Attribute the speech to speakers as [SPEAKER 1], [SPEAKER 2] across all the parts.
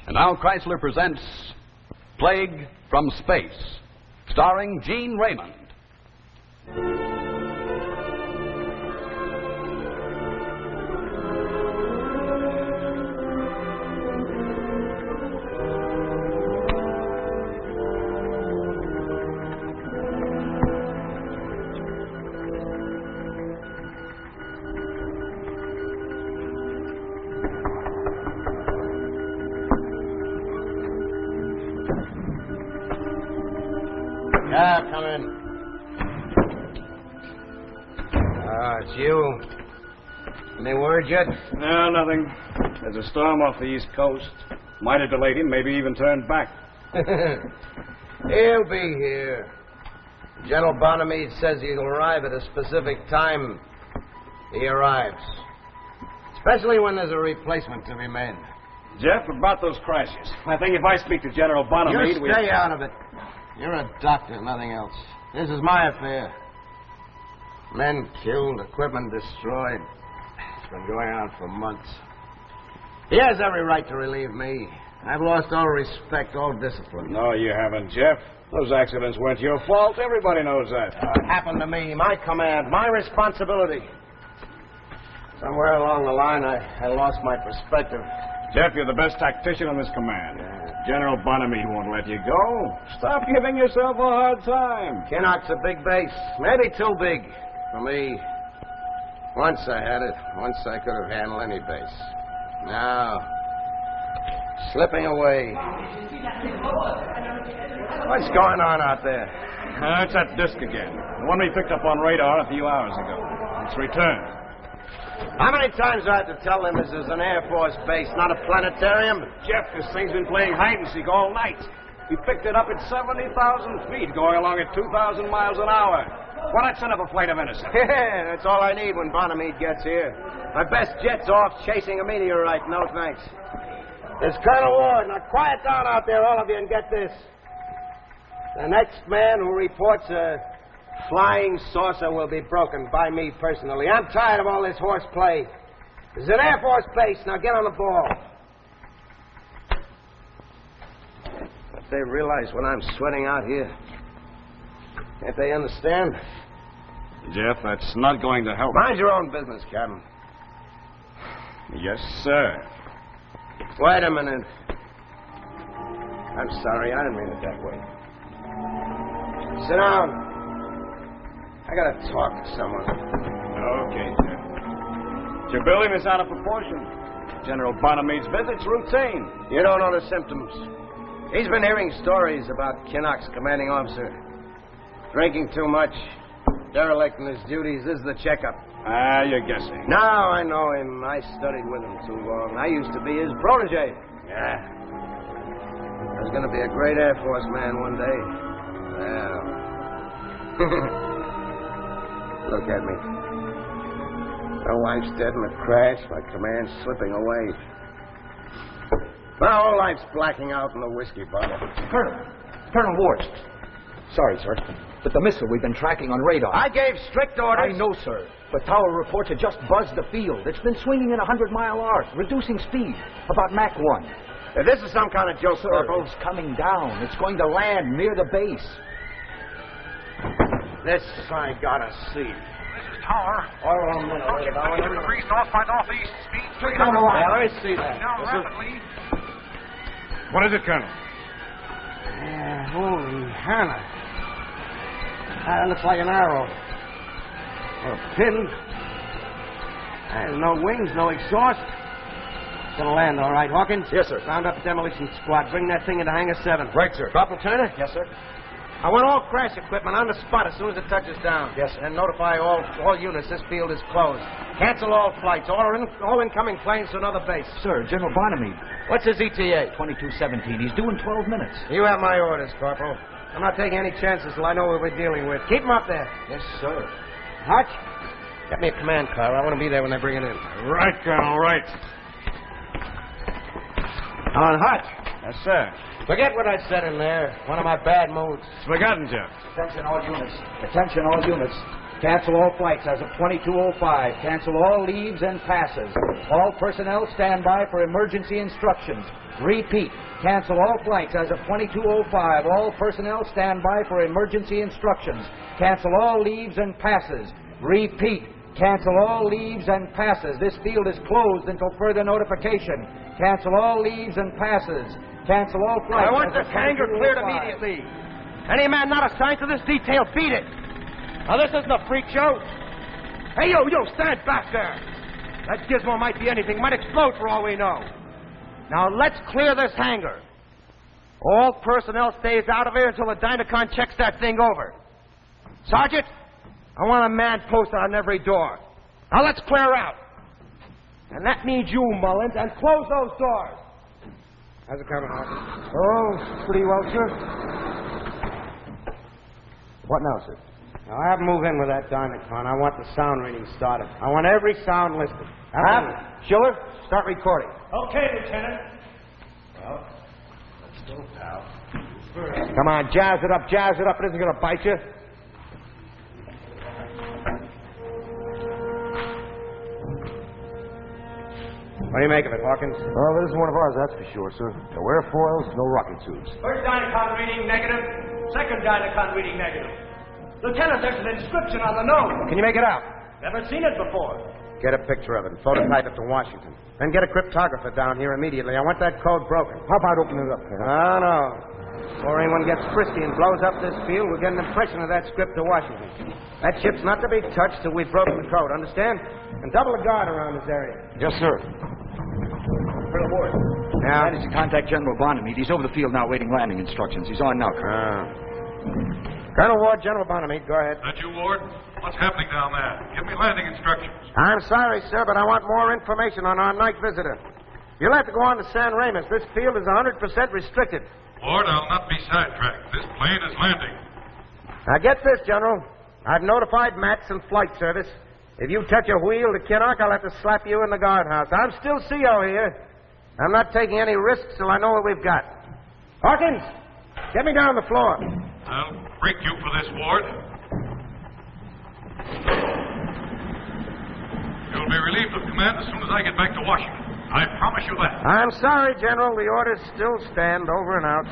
[SPEAKER 1] And now Chrysler presents Plague from Space, starring Gene Raymond.
[SPEAKER 2] Yeah, come in. It's you. Any word yet?
[SPEAKER 3] No, nothing. There's a storm off the East Coast. Might have delayed him, maybe even turned back.
[SPEAKER 2] He'll be here. General Bonamede says he'll arrive at a specific time. He arrives. Especially when there's a replacement to be made.
[SPEAKER 3] Jeff, about those crashes. I think if I speak to General Bonamede...
[SPEAKER 2] You stay out of it. You're a doctor, nothing else. This is my affair. Men killed, equipment destroyed. It's been going on for months. He has every right to relieve me. I've lost all respect, all discipline.
[SPEAKER 3] No, you haven't, Jeff. Those accidents weren't your fault. Everybody knows that.
[SPEAKER 2] It happened to me, my command, my responsibility. Somewhere along the line, I lost my perspective.
[SPEAKER 3] Jeff, you're the best tactician in this command. General Bonamede won't let you go. Stop giving yourself a hard time.
[SPEAKER 2] Kinnock's a big base. Maybe too big for me. Once I had it. Once I could have handled any base. Now, slipping away. What's going on out there?
[SPEAKER 3] It's that disc again. The one we picked up on radar a few hours ago. It's returned.
[SPEAKER 2] How many times do I have to tell them this is an Air Force base, not a planetarium?
[SPEAKER 3] Jeff, this thing's been playing hide-and-seek all night. We picked it up at 70,000 feet, going along at 2,000 miles an hour. Why not send up a flight of innocence?
[SPEAKER 2] Yeah, that's all I need when Bonamede gets here. My best jet's off chasing a meteorite. No thanks. It's Colonel Ward. Now quiet down out there, all of you, and get this. The next man who reports a flying saucer will be broken by me personally. I'm tired of all this horseplay. This is an Air Force base. Now get on the ball. But they realize what I'm sweating out here. Can't they understand?
[SPEAKER 3] Jeff, that's not going to help.
[SPEAKER 2] Mind your own business, Captain.
[SPEAKER 3] Yes, sir.
[SPEAKER 2] Wait a minute. I'm sorry. I didn't mean it that way. Sit down. I gotta talk to someone.
[SPEAKER 3] Okay, Jeff. You're building this out of proportion. General Bonamede's visit's routine.
[SPEAKER 2] You don't know the symptoms. He's been hearing stories about Kinnock's commanding officer. Drinking too much, derelict in his duties. This is the checkup.
[SPEAKER 3] You're guessing.
[SPEAKER 2] No, I know him. I studied with him too long. I used to be his protege. Yeah. I was gonna be a great Air Force man one day. Well... Look at me. My wife's dead in a crash. My command's slipping away. My whole life's blacking out in a whiskey bottle.
[SPEAKER 4] Colonel Ward. Sorry, sir, but the missile we've been tracking on radar.
[SPEAKER 2] I gave strict orders.
[SPEAKER 4] I know, sir, but tower reports have just buzzed the field. It's been swinging at 100-mile arc, reducing speed, about Mach 1.
[SPEAKER 2] If this is some kind of joke,
[SPEAKER 4] Sir,
[SPEAKER 2] Corporal.
[SPEAKER 4] it's coming down. It's going to land near the base.
[SPEAKER 2] This I gotta see.
[SPEAKER 5] This is Tower.
[SPEAKER 2] Hold on a minute.
[SPEAKER 5] Approaching 32 degrees north by northeast. Speed 3
[SPEAKER 2] Yeah, let me see that.
[SPEAKER 5] Down rapidly.
[SPEAKER 3] What is it, Colonel?
[SPEAKER 2] Holy Hannah. That looks like an arrow. Or a pin. No wings, no exhaust. It's gonna land all right, Hawkins.
[SPEAKER 4] Yes, sir.
[SPEAKER 2] Round up demolition squad. Bring that thing into Hangar 7.
[SPEAKER 4] Right, sir.
[SPEAKER 2] Corporal Turner?
[SPEAKER 4] Yes, sir.
[SPEAKER 2] I want all crash equipment on the spot as soon as it touches down.
[SPEAKER 4] Yes, sir.
[SPEAKER 2] And notify all units this field is closed. Cancel all flights. All incoming planes to another base.
[SPEAKER 4] Sir, General Bonamede.
[SPEAKER 2] What's his ETA?
[SPEAKER 4] 2217. He's due in 12 minutes.
[SPEAKER 2] You have my orders, Corporal. I'm not taking any chances till I know what we're dealing with. Keep him up there.
[SPEAKER 4] Yes, sir.
[SPEAKER 2] Hutch, get me a command car. I want to be there when they bring it in.
[SPEAKER 3] Right, Colonel, right.
[SPEAKER 2] On Hutch.
[SPEAKER 3] Yes, sir.
[SPEAKER 2] Forget what I said in there. One of my bad moods.
[SPEAKER 3] Forgotten, Jeff.
[SPEAKER 4] Attention all units. Attention all units. Cancel all flights as of 22:05. Cancel all leaves and passes. All personnel stand by for emergency instructions. Repeat. Cancel all flights as of 22:05. All personnel stand by for emergency instructions. Cancel all leaves and passes. Repeat. Cancel all leaves and passes. This field is closed until further notification. Cancel all leaves and passes. Cancel all flights.
[SPEAKER 2] I want
[SPEAKER 4] as
[SPEAKER 2] this
[SPEAKER 4] of
[SPEAKER 2] hangar cleared
[SPEAKER 4] 22:05.
[SPEAKER 2] immediately. Any man not assigned to this detail, beat it. Now, this isn't a freak show. Hey, you, stand back there. That gizmo might be anything. Might explode for all we know. Now, let's clear this hangar. All personnel stays out of here until the Dynacon checks that thing over. Sergeant, I want a man posted on every door. Now, let's clear out. And that means you, Mullins, and close those doors. How's it coming, Hawkins?
[SPEAKER 4] Oh, pretty well, sir. What now, sir?
[SPEAKER 2] Now, have them move in with that Dynacon. I want the sound reading started. I want every sound listed.
[SPEAKER 4] Schiller, start recording.
[SPEAKER 3] Okay, Lieutenant.
[SPEAKER 2] Come on, jazz it up, jazz it up. It isn't going to bite you. What do you make of it, Hawkins?
[SPEAKER 6] Well, it isn't one of ours, that's for sure, sir. No airfoils, no rocket tubes.
[SPEAKER 3] First Dynacon reading negative. Second Dynacon reading negative. Lieutenant, there's an inscription on the nose.
[SPEAKER 2] Can you make it out?
[SPEAKER 3] Never seen it before.
[SPEAKER 2] Get a picture of it and phototype it to Washington. Then get a cryptographer down here immediately. I want that code broken.
[SPEAKER 6] How about opening it up, Colonel?
[SPEAKER 2] No, no. Before anyone gets frisky and blows up this field, we'll get an impression of that script to Washington. That ship's not to be touched till we've broken the code, understand? And double the guard around this area.
[SPEAKER 6] Yes, sir.
[SPEAKER 4] Colonel Ward.
[SPEAKER 2] Yeah?
[SPEAKER 4] Managed to contact General Bonamede. He's over the field now waiting landing instructions. He's on now, Colonel.
[SPEAKER 2] Colonel Ward, General Bonamede, go ahead.
[SPEAKER 5] That you, Ward? What's happening down there? Give me landing instructions.
[SPEAKER 2] I'm sorry, sir, but I want more information on our night visitor. You'll have to go on to San Ramos. This field is 100% restricted.
[SPEAKER 5] Ward, I'll not be sidetracked. This plane is landing.
[SPEAKER 2] Now, get this, General. I've notified Mats and Flight Service. If you touch a wheel to Kinnock, I'll have to slap you in the guardhouse. I'm still CO here. I'm not taking any risks till I know what we've got. Hawkins, get me down on the floor.
[SPEAKER 5] I'll break you for this, Ward. You'll be relieved of command as soon as I get back to Washington. I promise you that.
[SPEAKER 2] I'm sorry, General. The orders still stand. Over and out.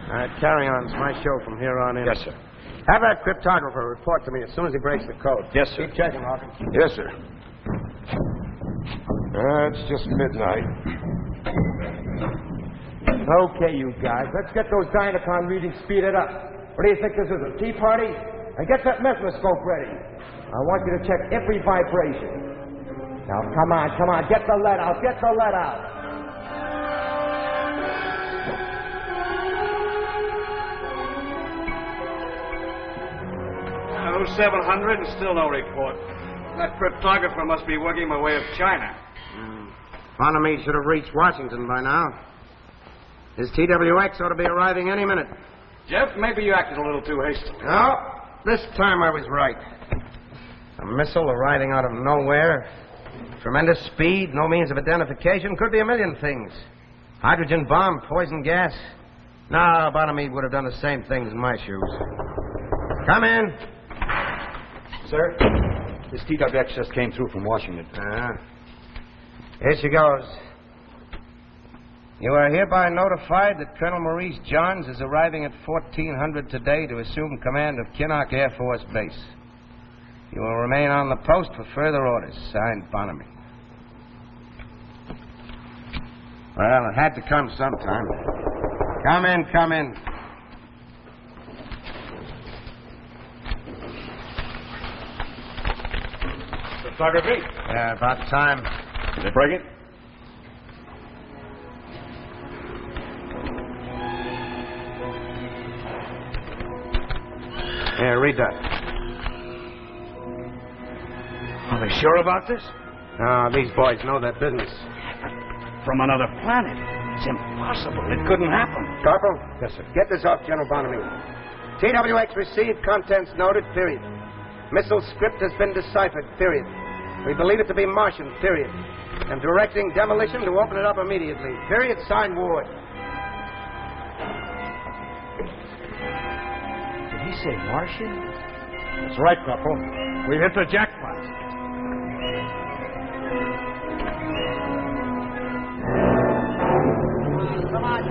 [SPEAKER 2] All right, carry on. It's my show from here on in.
[SPEAKER 4] Yes, sir.
[SPEAKER 2] Have that cryptographer report to me as soon as he breaks the code.
[SPEAKER 4] Yes, sir.
[SPEAKER 2] Keep checking, Hawkins.
[SPEAKER 6] Yes, sir. It's just midnight.
[SPEAKER 2] Okay, you guys. Let's get those Dynacon readings speeded up. What do you think this is, a tea party? And get that mesoscope ready. I want you to check every vibration. Now, come on. Get the lead out.
[SPEAKER 3] 0700 and still no report. That cryptographer must be working by way of China.
[SPEAKER 2] Bonamede should have reached Washington by now. His TWX ought to be arriving any minute.
[SPEAKER 3] Jeff, maybe you acted a little too hastily.
[SPEAKER 2] No, this time I was right. A missile arriving out of nowhere. Tremendous speed, no means of identification. Could be a million things. Hydrogen bomb, poison gas. No, Bonamede would have done the same things in my shoes. Come in.
[SPEAKER 4] Sir, this TWX just came through from Washington.
[SPEAKER 2] Here she goes. You are hereby notified that Colonel Maurice Johns is arriving at 1400 today to assume command of Kinnock Air Force Base. You will remain on the post for further orders. Signed, Bonamede. Well, it had to come sometime. Come in.
[SPEAKER 3] Photography?
[SPEAKER 2] Yeah, about time.
[SPEAKER 3] Did they break it?
[SPEAKER 2] Here, read that.
[SPEAKER 3] Are they sure about this?
[SPEAKER 2] Ah, these boys know their business.
[SPEAKER 3] From another planet. It's impossible. It couldn't happen.
[SPEAKER 2] Corporal?
[SPEAKER 4] Yes, sir.
[SPEAKER 2] Get this off General Bonamede. TWX received, contents noted, period. Missile script has been deciphered, period. We believe it to be Martian, period. And directing demolition to open it up immediately. Period. Signed, Ward.
[SPEAKER 4] Did he he say, Martian?
[SPEAKER 3] That's right, Corporal. We hit the jackpot.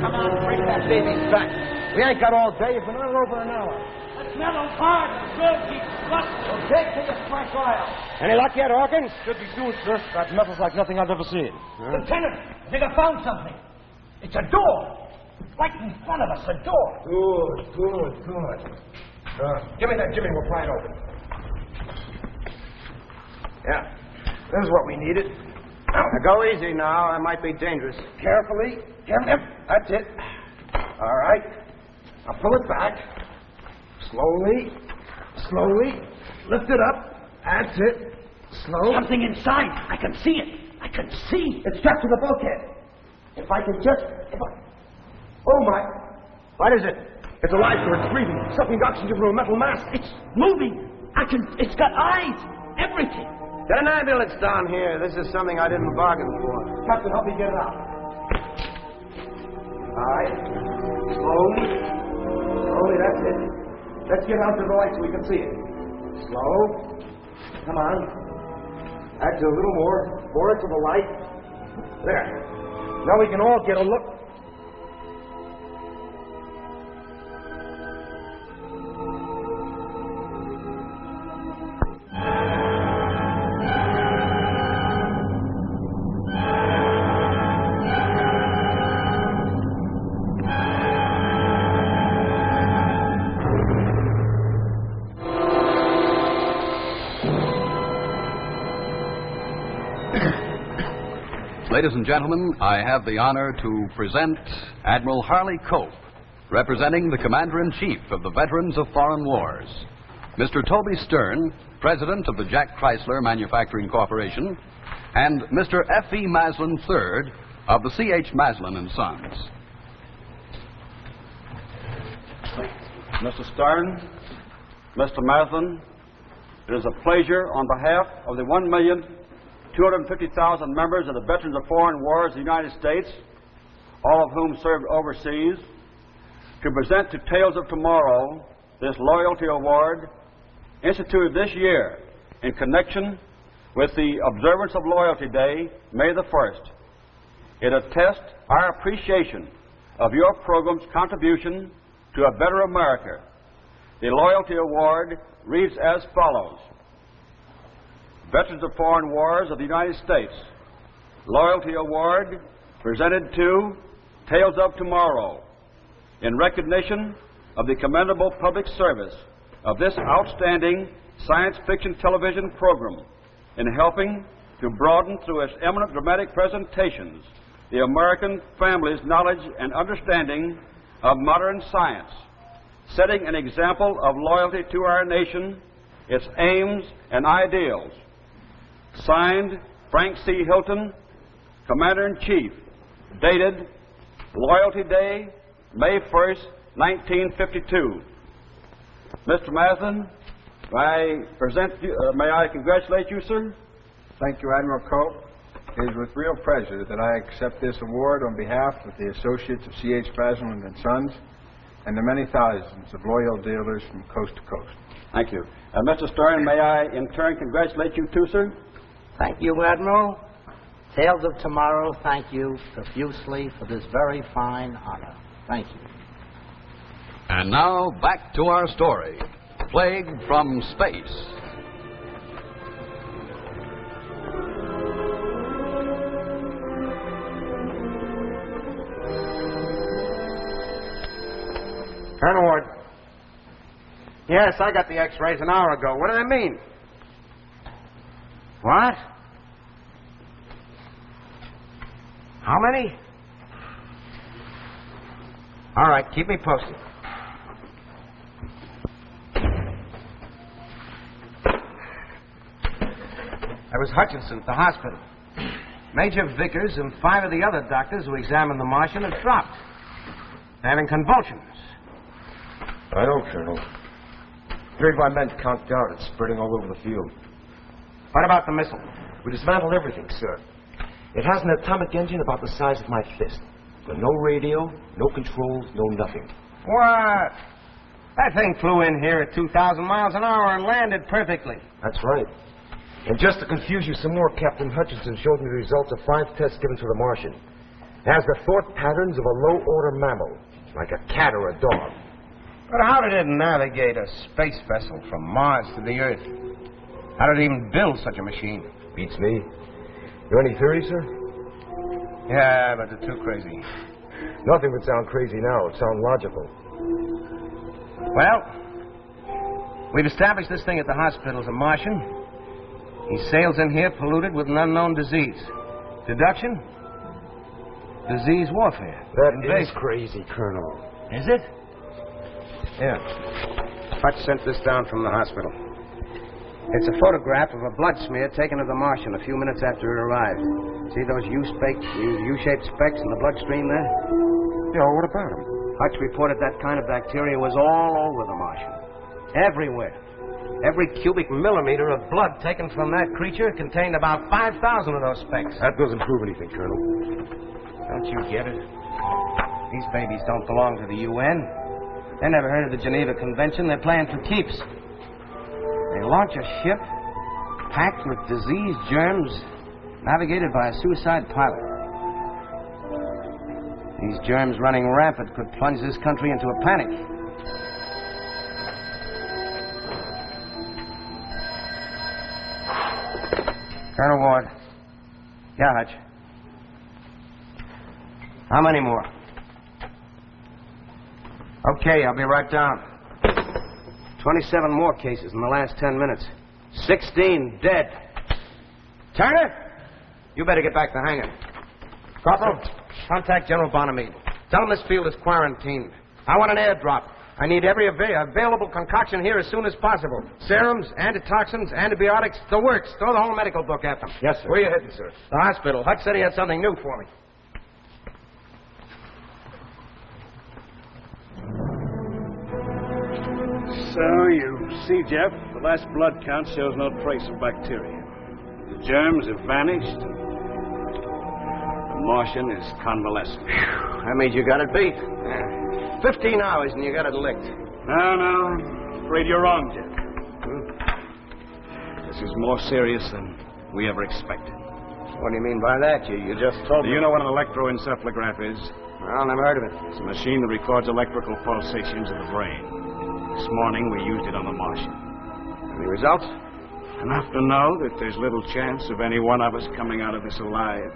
[SPEAKER 2] Come on, bring that baby back. We ain't got all day. You've been on it over an hour.
[SPEAKER 7] That mellow's hard. The drill keeps rusting.
[SPEAKER 2] Well, take to the fresh oil. Any luck yet, Hawkins?
[SPEAKER 6] Should be soon, sir. That metal's like nothing I've ever seen.
[SPEAKER 7] Lieutenant, I think I found something. It's a door. Right in front of us, a door.
[SPEAKER 2] Good. Give me that, Jimmy. We'll pry it open. Yeah. This is what we needed. Now, go easy now. That might be dangerous. Carefully. That's it. All right. Now pull it back. Slowly. Lift it up. That's it. Slow.
[SPEAKER 7] Something inside. I can see it.
[SPEAKER 2] It's strapped to the bulkhead. If I can just... Oh, my. What is it? It's alive, sir. It's breathing. Sucking oxygen from a metal mask.
[SPEAKER 7] It's moving. It's got eyes. Everything.
[SPEAKER 2] Get an ambulance down here. This is something I didn't bargain for. Captain, help me get it out. All right. Slowly, that's it. Let's get out to the light so we can see it. Slow. Come on. That's a little more. More to the light. There. Now we can all get a look.
[SPEAKER 1] Ladies and gentlemen, I have the honor to present Admiral Harley Cope, representing the Commander-in-Chief of the Veterans of Foreign Wars, Mr. Toby Stern, President of the Jack Chrysler Manufacturing Corporation, and Mr. F.E. Maslin III of the C.H. Maslin & Sons.
[SPEAKER 3] Mr. Stern, Mr. Maslin, it is a pleasure on behalf of the 1,250,000 members of the Veterans of Foreign Wars of the United States, all of whom served overseas, to present to Tales of Tomorrow this Loyalty Award instituted this year in connection with the observance of Loyalty Day, May the 1st. It attests our appreciation of your program's contribution to a better America. The Loyalty Award reads as follows. Veterans of Foreign Wars of the United States, Loyalty Award presented to Tales of Tomorrow in recognition of the commendable public service of this outstanding science fiction television program in helping to broaden through its eminent dramatic presentations the American family's knowledge and understanding of modern science, setting an example of loyalty to our nation, its aims and ideals. Signed, Frank C. Hilton, Commander-in-Chief. Dated, Loyalty Day, May 1st, 1952. Mr. Maslin, may I congratulate you, sir?
[SPEAKER 8] Thank you, Admiral Cope. It is with real pleasure that I accept this award on behalf of the associates of C.H. Maslin & Sons and the many thousands of loyal dealers from coast to coast.
[SPEAKER 3] Thank you. Mr. Stern, may I in turn congratulate you too, sir?
[SPEAKER 2] Thank you, Admiral. Tales of Tomorrow, thank you profusely for this very fine honor. Thank you.
[SPEAKER 1] And now, back to our story, Plague from Space.
[SPEAKER 2] Colonel Ward. Yes, I got the x-rays an hour ago. What do they mean? What? How many? All right, keep me posted. That was Hutchinson at the hospital. Major Vickers and 5 of the other doctors who examined the Martian have dropped. They're having convulsions.
[SPEAKER 6] I know, Colonel. 3 of my men conked out. It's spreading all over the field.
[SPEAKER 2] What about the missile?
[SPEAKER 6] We dismantled everything, sir. It has an atomic engine about the size of my fist. But no radio, no controls, no nothing.
[SPEAKER 2] What? That thing flew in here at 2,000 miles an hour and landed perfectly.
[SPEAKER 6] That's right. And just to confuse you some more, Captain Hutchinson showed me the results of 5 tests given to the Martian. It has the thought patterns of a low-order mammal, like a cat or a dog.
[SPEAKER 2] But how did it navigate a space vessel from Mars to the Earth? How did it even build such a machine?
[SPEAKER 6] Beats me. You any theories, sir?
[SPEAKER 2] Yeah, but they're too crazy.
[SPEAKER 6] Nothing would sound crazy now. It sound logical.
[SPEAKER 2] Well, we've established this thing at the hospital's a Martian. He sails in here polluted with an unknown disease. Deduction? Disease warfare.
[SPEAKER 6] That is crazy, Colonel.
[SPEAKER 2] Is it? Yeah. Hutch sent this down from the hospital. It's a photograph of a blood smear taken of the Martian a few minutes after it arrived. See those U-shaped specks in the bloodstream there?
[SPEAKER 6] Yeah, what about him?
[SPEAKER 2] Hutch reported that kind of bacteria was all over the Martian. Everywhere. Every cubic millimeter of blood taken from that creature contained about 5,000 of those specks.
[SPEAKER 6] That doesn't prove anything, Colonel.
[SPEAKER 2] Don't you get it? These babies don't belong to the UN. They never heard of the Geneva Convention. They're playing for keeps. They launch a ship packed with disease germs, navigated by a suicide pilot. These germs running rampant could plunge this country into a panic. Colonel Ward. Yeah, Hutch. How many more? Okay, I'll be right down. 27 more cases in the last 10 minutes. 16 dead. Turner, you better get back to hanging. Corporal, contact General Bonamede. Tell him this field is quarantined. I want an airdrop. I need every available concoction here as soon as possible. Serums, antitoxins, antibiotics, the works. Throw the whole medical book at them.
[SPEAKER 6] Yes, sir.
[SPEAKER 2] Where are you heading, sir? The hospital. Hutch said he had something new for me.
[SPEAKER 3] So, you see, Jeff, the last blood count shows no trace of bacteria. The germs have vanished. The Martian is convalescent.
[SPEAKER 2] That means you got it beat. 15 hours and you got it licked.
[SPEAKER 3] No, I'm afraid you're wrong, Jeff. This is more serious than we ever expected.
[SPEAKER 2] What do you mean by that? You just told
[SPEAKER 3] Do
[SPEAKER 2] me.
[SPEAKER 3] you know what an electroencephalograph is?
[SPEAKER 2] Well, never heard of it.
[SPEAKER 3] It's a machine that records electrical pulsations of the brain. This morning we used it on the Martian.
[SPEAKER 2] Any results?
[SPEAKER 3] Enough to know that there's little chance of any one of us coming out of this alive.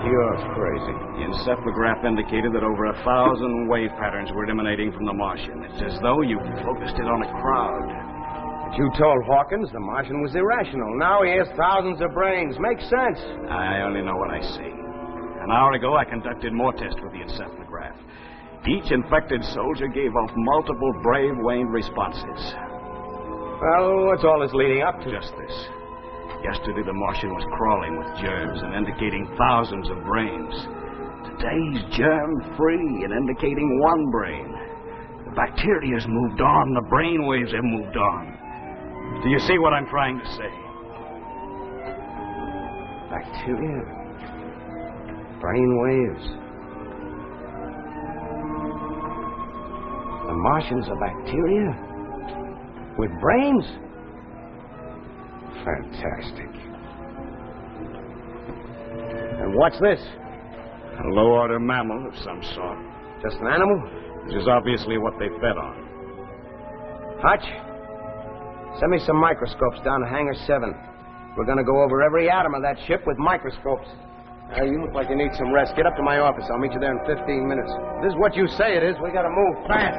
[SPEAKER 2] You're crazy.
[SPEAKER 3] The encephalograph indicated that over 1,000 wave patterns were emanating from the Martian. It's as though you focused it on a crowd.
[SPEAKER 2] But you told Hawkins the Martian was irrational. Now he has thousands of brains. Makes sense.
[SPEAKER 3] I only know what I see. An hour ago, I conducted more tests with the encephalograph. Each infected soldier gave off multiple brave-waned responses.
[SPEAKER 2] Well, what's all this leading up to?
[SPEAKER 3] Just this. Yesterday, the Martian was crawling with germs and indicating thousands of brains. Today, he's germ-free and indicating one brain. The bacteria's moved on. The brain waves have moved on. Do you see what I'm trying to say?
[SPEAKER 2] Bacteria. Brain waves. The Martian's a bacteria? With brains? Fantastic. And what's this?
[SPEAKER 3] A low-order mammal of some sort.
[SPEAKER 2] Just an animal?
[SPEAKER 3] This is obviously what they fed on.
[SPEAKER 2] Hutch, send me some microscopes down to Hangar 7. We're going to go over every atom of that ship with microscopes. You look like you need some rest. Get up to my office. I'll meet you there in 15 minutes. If this is what you say it is, we got to move fast.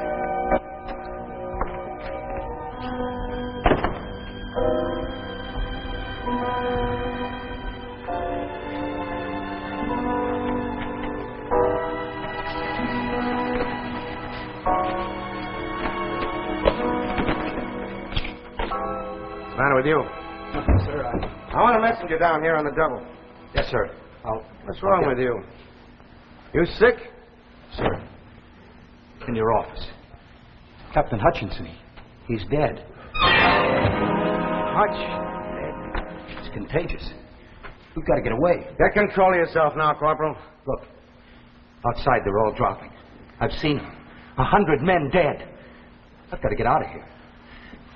[SPEAKER 2] What's the matter with you?
[SPEAKER 4] Nothing, sir.
[SPEAKER 2] I want a messenger down here on the double.
[SPEAKER 4] Yes, sir.
[SPEAKER 2] What's wrong with you? You sick?
[SPEAKER 4] Sir, in your office. Captain Hutchinson, he's dead.
[SPEAKER 2] Hutch?
[SPEAKER 4] It's contagious. We've got to get away.
[SPEAKER 2] Get control of yourself now, Corporal.
[SPEAKER 4] Look, outside they're all dropping. I've seen them. 100 men dead. I've got to get out of here.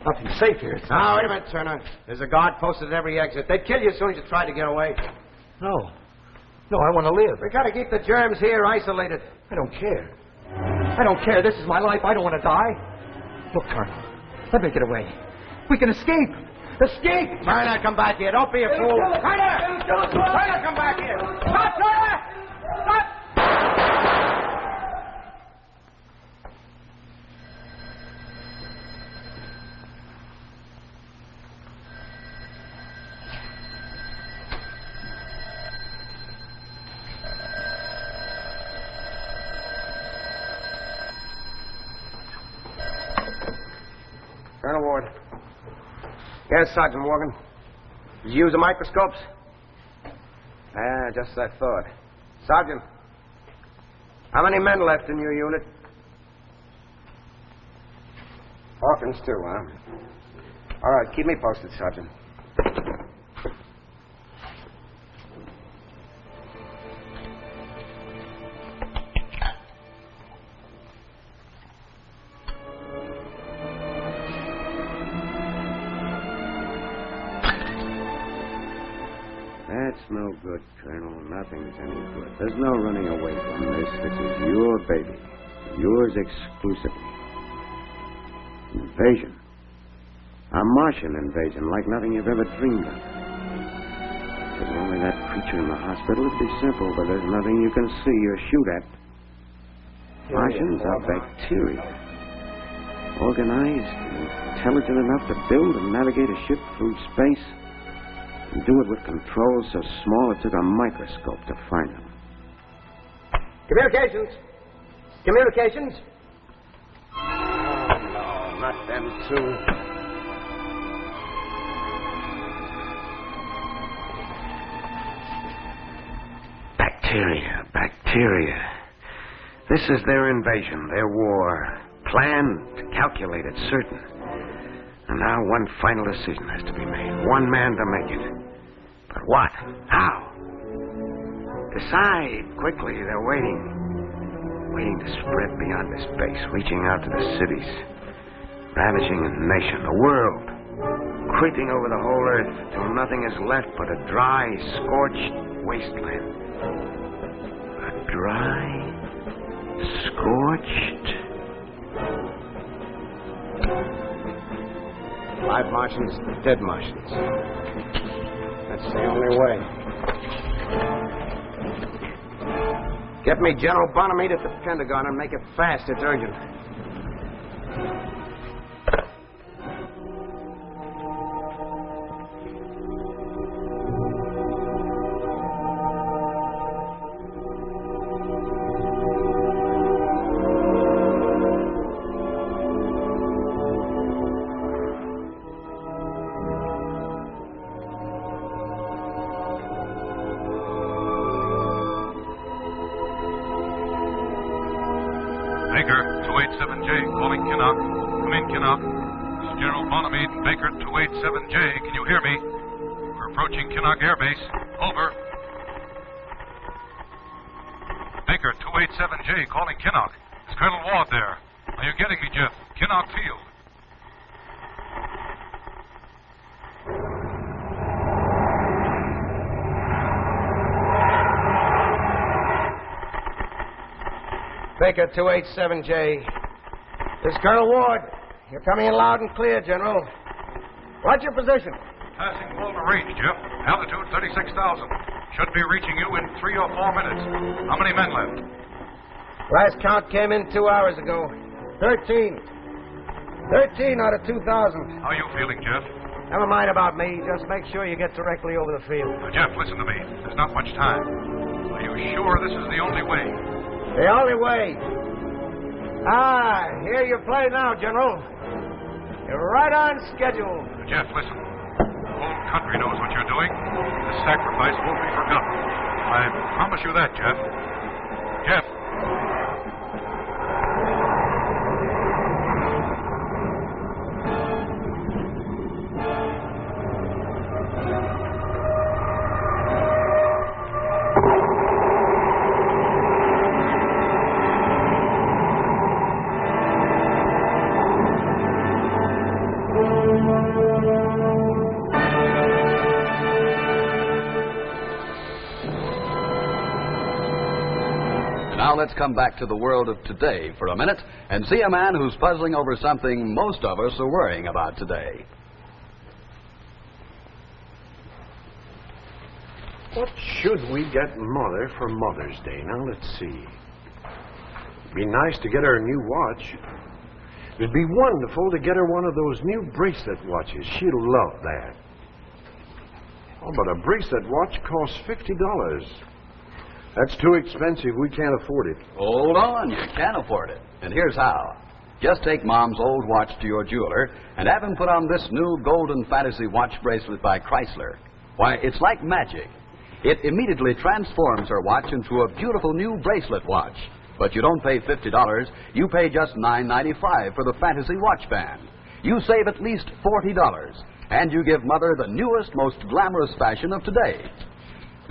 [SPEAKER 4] Nothing safe here.
[SPEAKER 2] Now, wait a minute, Turner. There's a guard posted at every exit. They'd kill you as soon as you tried to get away.
[SPEAKER 4] No. No, I want to live.
[SPEAKER 2] We gotta keep the germs here isolated.
[SPEAKER 4] I don't care. I don't care. This is my life. I don't want to die. Look, Colonel, let me get away. We can escape. Escape!
[SPEAKER 2] Turner, come back here. Don't be a fool. Turner! Turner, come back here. Stop, Turner! Stop! Colonel Ward. Yes, Sergeant Morgan. Did you use the microscopes? Just as I thought. Sergeant, how many men left in your unit? Hawkins, too, huh? All right, keep me posted, Sergeant.
[SPEAKER 9] That's no good, Colonel. Nothing's any good. There's no running away from this. This is your baby. Yours exclusively. Invasion. A Martian invasion like nothing you've ever dreamed of. If it were only that creature in the hospital, it'd be simple, but there's nothing you can see or shoot at. Martians are bacteria. Organized, intelligent enough to build and navigate a ship through space. And do it with controls so small it took a microscope to find them.
[SPEAKER 2] Communications. Communications. Oh, no, not them two.
[SPEAKER 9] Bacteria. This is their invasion, their war. Planned, calculated, certain. And now one final decision has to be made. One man to make it. But what? How? Decide quickly. They're waiting. Waiting to spread beyond this base, reaching out to the cities. Ravaging a nation, a world. Creeping over the whole earth till nothing is left but a dry, scorched wasteland. A dry, scorched...
[SPEAKER 2] 5 Martians, dead Martians. That's the only way. Get me General Bonamede at the Pentagon and make it fast. It's urgent.
[SPEAKER 5] Baker, 287J, calling Kinnock. Come in, Kinnock. This is General Bonamede and Baker, 287J. Can you hear me? We're approaching Kinnock Air Base. Over. Baker, 287J, calling Kinnock. Is Colonel Ward there? Are you getting me, Jeff? Kinnock Field.
[SPEAKER 2] Baker, 287J. This is Colonel Ward. You're coming in loud and clear, General. What's your position?
[SPEAKER 5] Passing Walter Range, Jeff. Altitude 36,000. Should be reaching you in 3 or 4 minutes. How many men left?
[SPEAKER 2] Last count came in 2 hours ago. 13. 13 out of 2,000.
[SPEAKER 5] How are you feeling, Jeff?
[SPEAKER 2] Never mind about me. Just make sure you get directly over the field.
[SPEAKER 5] Jeff, listen to me. There's not much time. Are you sure this is the only way?
[SPEAKER 2] The only way. Here you play now, General. You're right on schedule.
[SPEAKER 5] Jeff, listen. The whole country knows what you're doing. This sacrifice won't be forgotten. I promise you that, Jeff. Jeff.
[SPEAKER 1] Now let's come back to the world of today for a minute and see a man who's puzzling over something most of us are worrying about today.
[SPEAKER 10] What should we get Mother for Mother's Day? Now, let's see. Be nice to get her a new watch. It'd be wonderful to get her one of those new bracelet watches. She'll love that. Oh, but a bracelet watch costs $50. That's too expensive. We can't afford it.
[SPEAKER 1] Hold on, you can afford it. And here's how. Just take Mom's old watch to your jeweler and have him put on this new Golden Fantasy watch bracelet by Chrysler. Why, it's like magic. It immediately transforms her watch into a beautiful new bracelet watch. But you don't pay $50. You pay just $9.95 for the Fantasy watch band. You save at least $40. And you give Mother the newest, most glamorous fashion of today.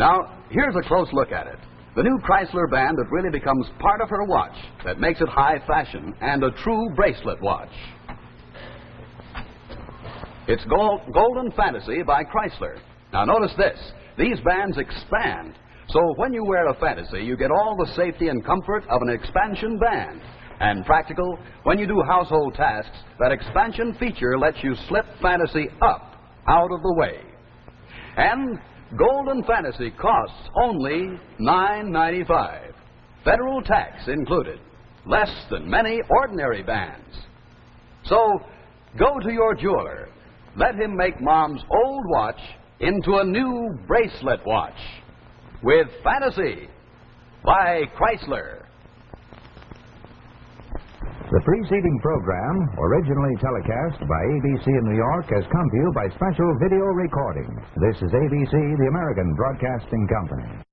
[SPEAKER 1] Now, here's a close look at it. The new Chrysler band that really becomes part of her watch, that makes it high fashion and a true bracelet watch. It's Golden Fantasy by Chrysler. Now, notice this. These bands expand. So when you wear a Fantasy, you get all the safety and comfort of an expansion band. And practical, when you do household tasks, that expansion feature lets you slip Fantasy up, out of the way. And Golden Fantasy costs only $9.95. Federal tax included. Less than many ordinary bands. So, go to your jeweler. Let him make Mom's old watch into a new bracelet watch. With Fantasy by Chrysler.
[SPEAKER 11] The preceding program, originally telecast by ABC in New York, has come to you by special video recording. This is ABC, the American Broadcasting Company.